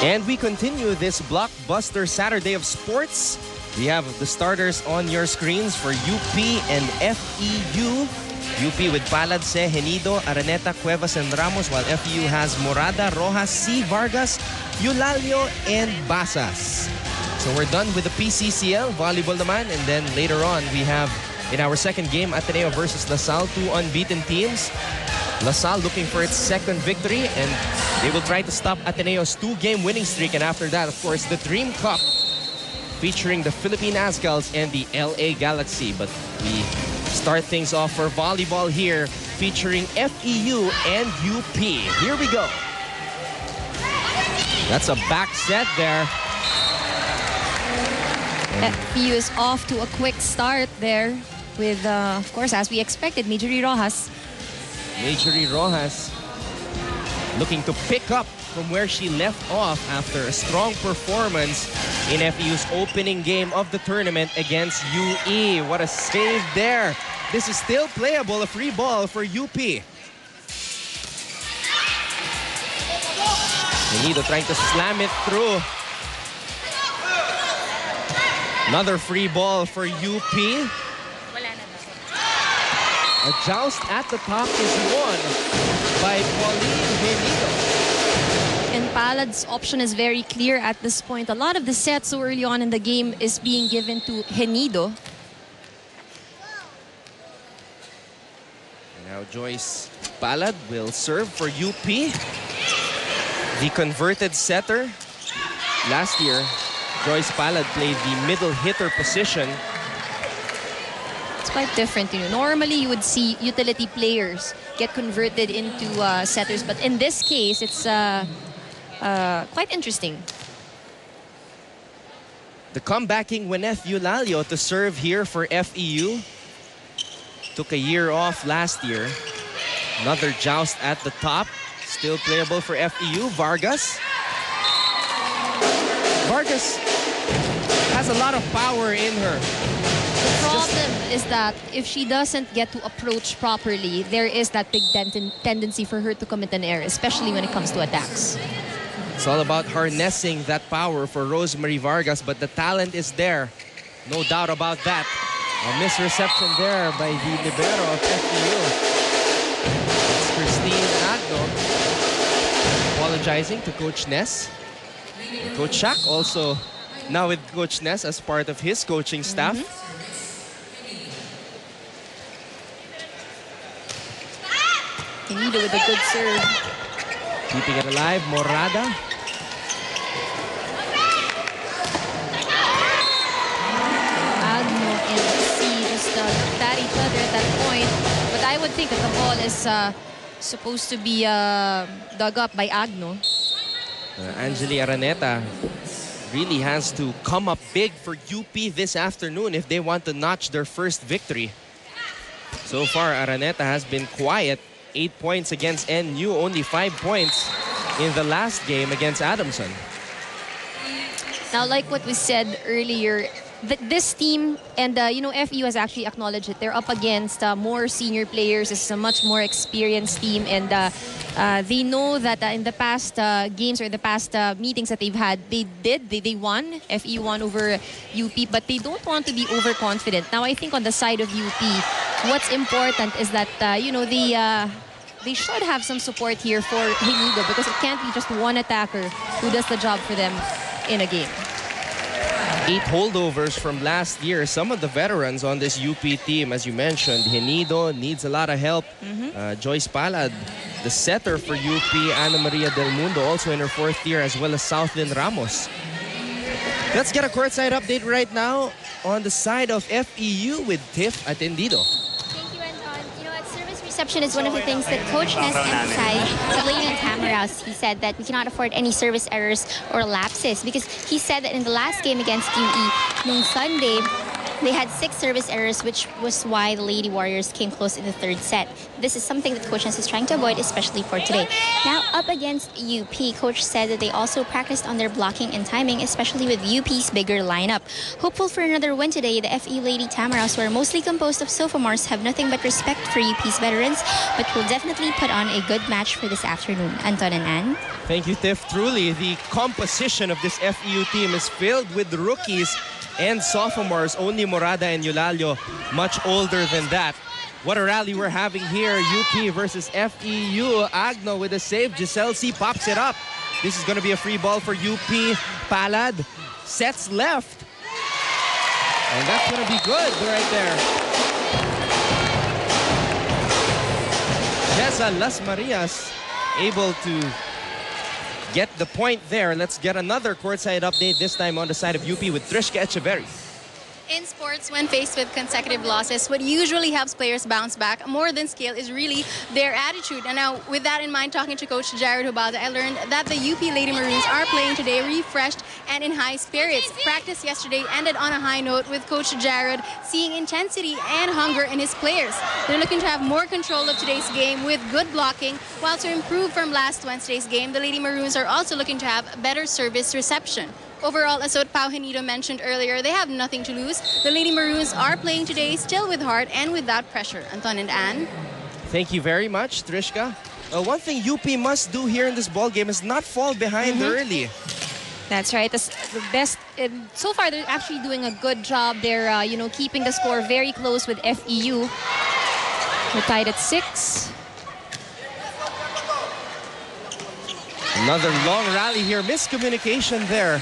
And we continue this blockbuster Saturday of sports. We have the starters on your screens for UP and FEU. UP with Paladse, Genido, Araneta, Cuevas, and Ramos, while FEU has Morada, Rojas, C. Vargas, Eulalio, and Basas. So we're done with the PCCL, volleyball naman, and then later on we have in our second game, Ateneo versus LaSalle, two unbeaten teams. LaSalle looking for its second victory, and they will try to stop Ateneo's two-game winning streak. And after that, of course, the Dream Cup featuring the Philippine Azcals and the LA Galaxy. But we start things off for volleyball here, featuring FEU and UP. Here we go. That's a back set there. FEU is off to a quick start there with, of course, as we expected, Majorie Rojas. Majorie Rojas looking to pick up from where she left off after a strong performance in FEU's opening game of the tournament against UE. What a save there. This is still playable, a free ball for UP. Genido trying to slam it through. Another free ball for UP. A joust at the top is won by Pauline Genido. And Palad's option is very clear at this point. A lot of the sets so early on in the game is being given to Genido. Now Joyce Palad will serve for UP. The converted setter. Last year, Joyce Palad played the middle hitter position. It's quite different. You know, normally you would see utility players get converted into setters, but in this case, it's quite interesting. The comebacking Gwyneth Eulalio to serve here for FEU. Took a year off last year. Another joust at the top. Still playable for FEU. Vargas. Vargas has a lot of power in her. The problem is that if she doesn't get to approach properly, there is that big tendency for her to commit an error, especially when it comes to attacks. It's all about harnessing that power for Rosemary Vargas, but the talent is there. No doubt about that. A misreception there by the libero of FEU. It's Christine Agno apologizing to Coach Ness. And Coach Shaq also now with Coach Ness as part of his coaching staff. Genido with a good serve. Keeping it alive, Morada. Agno and C just looked at each other at that point. But I would think that the ball is supposed to be dug up by Agno. Angeli Araneta really has to come up big for UP this afternoon if they want to notch their first victory. So far, Araneta has been quiet. 8 points against NU, only 5 points in the last game against Adamson. Now, like what we said earlier, this team, and you know, FEU has actually acknowledged it. They're up against more senior players. It's a much more experienced team, and they know that in the past games or the past meetings that they've had, they won. FEU won over UP, but they don't want to be overconfident. Now, I think on the side of UP, what's important is that you know, they should have some support here for Genido, because it can't be just one attacker who does the job for them in a game. 8 holdovers from last year. Some of the veterans on this UP team, as you mentioned, Genido needs a lot of help. Joyce Palad, the setter for UP, Ana Maria Del Mundo, also in her 4th year, as well as Southlyn Ramos. Let's get a courtside update right now on the side of FEU with Tiff Atendido. Thank you, Anton. You know, service reception is one of the things that Coach Ness emphasized to Lane and Tamaraws. He said that we cannot afford any service errors or lapses, because he said that in the last game against UE, nung Sunday, They had 6 service errors, which was why the Lady Warriors came close in the third set. This is something that Coach Ness is trying to avoid, especially for today. Now, up against UP, Coach said that they also practiced on their blocking and timing, especially with UP's bigger lineup. Hopeful for another win today, the FE Lady Tamaraws, who are mostly composed of sophomores, have nothing but respect for UP's veterans, but will definitely put on a good match for this afternoon. Anton and Ann. Thank you, Tiff. Truly, the composition of this FEU team is filled with rookies and sophomores. Only Morada and Eulalio much older than that. What a rally we're having here. UP versus FEU. Agno with a save. Giselle C pops it up. This is going to be a free ball for UP. Palad sets left. And that's going to be good right there. Jessa Las Marias able to get the point there. Let's get another courtside update, this time on the side of UP with Trishka Echeverry. In sports, when faced with consecutive losses, what usually helps players bounce back more than skill is really their attitude. And now, with that in mind, talking to Coach Jared Hubalda, I learned that the UP Lady Maroons are playing today refreshed and in high spirits. Practice yesterday ended on a high note with Coach Jared seeing intensity and hunger in his players. They're looking to have more control of today's game with good blocking, while to improve from last Wednesday's game, the Lady Maroons are also looking to have better service reception. Overall, as Pao Henido mentioned earlier, they have nothing to lose. The Lady Maroons are playing today still with heart and without pressure. Anton and Ann. Thank you very much, Trishka. One thing UP must do here in this ball game is not fall behind early. That's right. That's the best. So far, they're actually doing a good job. They're, keeping the score very close with FEU. We're tied at 6. Another long rally here. Miscommunication there.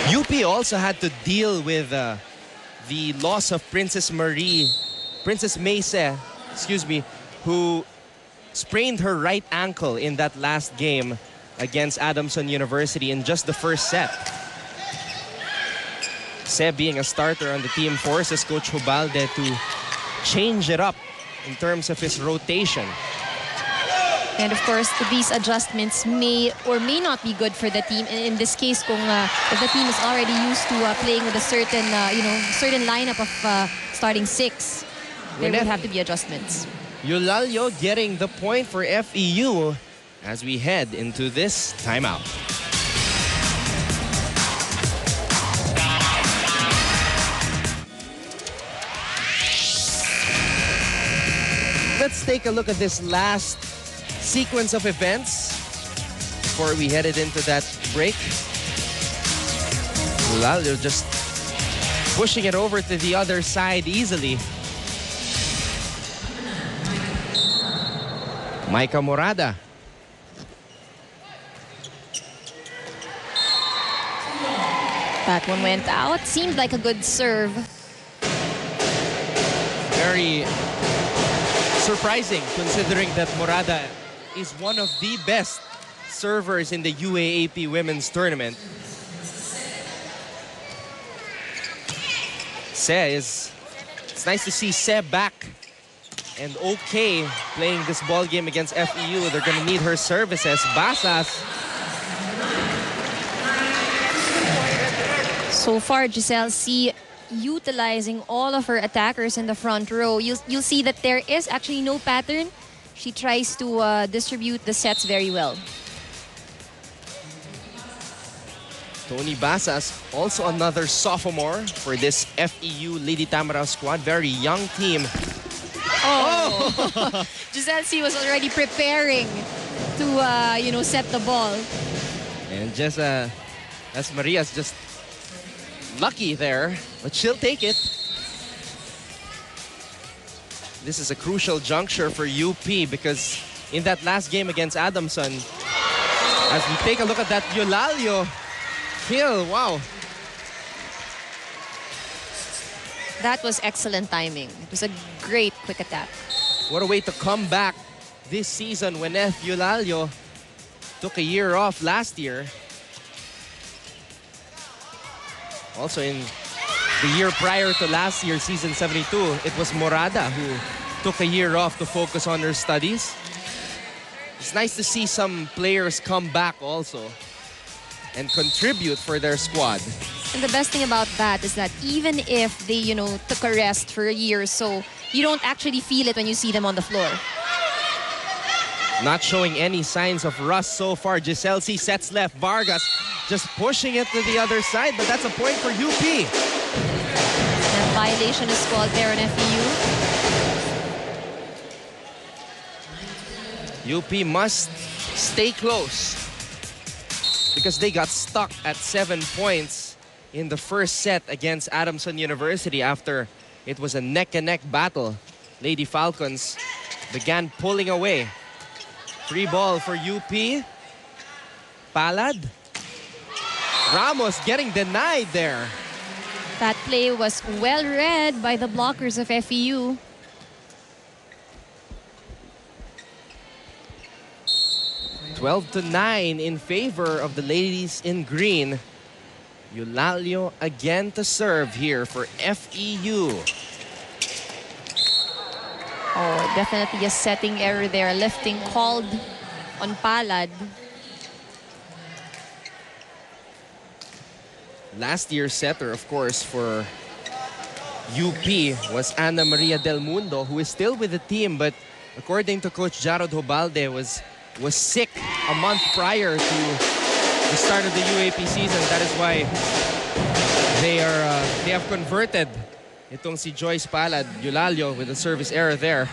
UP also had to deal with the loss of Princess Mayse, who sprained her right ankle in that last game against Adamson University in just the first set. Se, being a starter on the team, forces Coach Hubalde to change it up in terms of his rotation. And of course, these adjustments may or may not be good for the team. In this case, if the team is already used to playing with a certain, certain lineup of starting 6, there will have to be adjustments. Eulalio getting the point for FEU as we head into this timeout. Let's take a look at this last sequence of events before we headed into that break. Eulalio just pushing it over to the other side easily. Maika Morada. That one went out. Seemed like a good serve. Very surprising considering that Morada is one of the best servers in the UAAP Women's Tournament. It's nice to see Se back and okay playing this ball game against FEU. They're going to need her services. Basas. So far, Giselle C utilizing all of her attackers in the front row. You'll see that there is actually no pattern. She tries to distribute the sets very well. Tony Basas, also another sophomore for this FEU Lady Tamaraws squad. Very young team. Oh! Giselle C was already preparing to, set the ball. And just as Maria's just lucky there, but she'll take it. This is a crucial juncture for UP because in that last game against Adamson, as we take a look at that Eulalio kill, wow. That was excellent timing. It was a great quick attack. What a way to come back this season when Eulalio took a year off last year. Also in the year prior to last year, season 72, it was Morada who took a year off to focus on her studies. It's nice to see some players come back also. and contribute for their squad. And the best thing about that is that even if they, took a rest for a year or so, you don't actually feel it when you see them on the floor. Not showing any signs of rust so far. Giselle C sets left. Vargas just pushing it to the other side, but that's a point for UP. And violation is called there on FEU. UP must stay close because they got stuck at 7 points in the first set against Adamson University after it was a neck-and-neck battle. Lady Falcons began pulling away. Free ball for UP. Palad. Ramos getting denied there. That play was well read by the blockers of FEU. (12-9) in favor of the ladies in green. Eulalio again to serve here for FEU. Oh, definitely a setting error there. Lifting called on Palad. Last year's setter, of course, for UP was Ana Maria Del Mundo, who is still with the team, but according to Coach Jarod Hobalde, was sick a month prior to the start of the UAP season. That is why they have converted itong si Joyce Palad. Eulalio with a service error there.